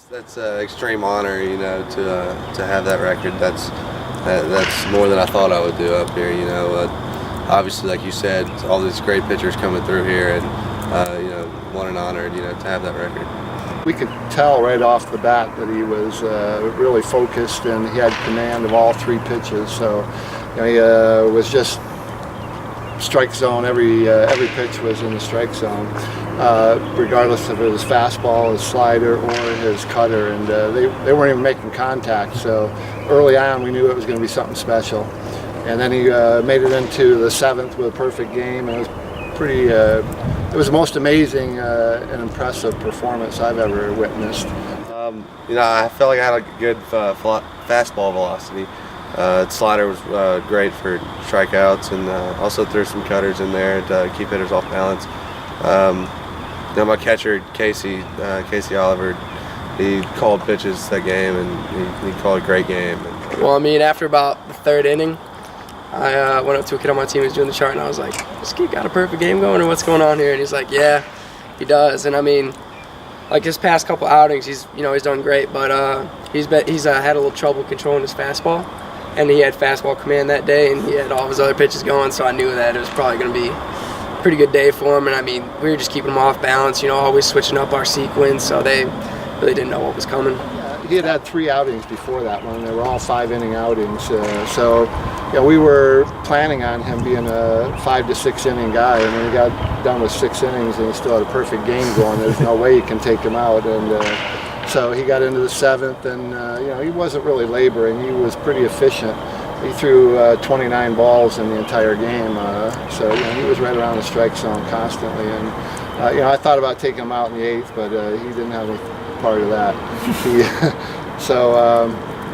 That's an extreme honor, you know, to have that record. That's more than I thought I would do up here. You know, obviously, like you said, all these great pitchers coming through here, and you know, what an honor, you know, to have that record. We could tell right off the bat that he was really focused, and he had command of all three pitches. So, you know, he was just strike zone. Every pitch was in the strike zone, regardless of his fastball, his slider, or his cutter. And they weren't even making contact. So early on, we knew it was going to be something special. And then he made it into the seventh with a perfect game, and it was pretty. It was the most amazing and impressive performance I've ever witnessed. You know, I felt like I had a good fastball velocity. Slider was great for strikeouts, and also threw some cutters in there to keep hitters off balance. You know, my catcher Casey Oliver, he called pitches that game, and he called a great game. Well, I mean, after about the third inning, I went up to a kid on my team who was doing the chart, and I was like, "This kid got a perfect game going, or what's going on here?" And he's like, "Yeah, he does." And I mean, like his past couple outings, he's done great, but he's had a little trouble controlling his fastball, and he had fastball command that day, and he had all of his other pitches going, so I knew that it was probably going to be a pretty good day for him. And I mean, we were just keeping him off balance, you know, always switching up our sequence, so they really didn't know what was coming. He had 3 outings before that one. They were all 5-inning outings. So, you know, we were planning on him being a 5 to 6 inning guy. And when he got done with 6 innings and he still had a perfect game going, there's no way you can take him out. And so he got into the 7th, and you know, he wasn't really laboring. He was pretty efficient. He threw 29 balls in the entire game. So you know, he was right around the strike zone constantly. And you know, I thought about taking him out in the 8th, but he didn't have any part of that. You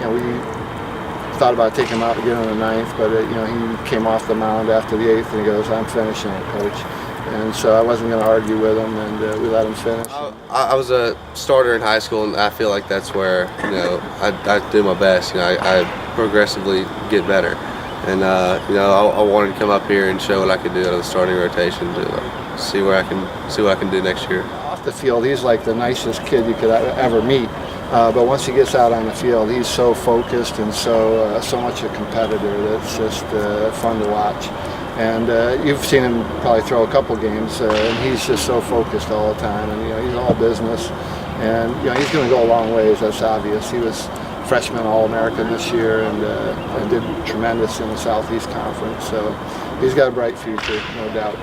know, we thought about taking him out again in the 9th, but you know, he came off the mound after the 8th, and he goes, "I'm finishing it, coach." And so I wasn't going to argue with him, and we let him finish. I was a starter in high school, and I feel like that's where, you know, I do my best. You know, I progressively get better, and you know, I wanted to come up here and show what I could do in the starting rotation to see what I can do next year. Off the field, he's like the nicest kid you could ever meet. But once he gets out on the field, he's so focused and so much a competitor that's just fun to watch. And you've seen him probably throw a couple games, and he's just so focused all the time. And you know, he's all business, and you know, he's going to go a long ways. That's obvious. He was freshman All-American this year, and did tremendous in the Southeast Conference. So he's got a bright future, no doubt.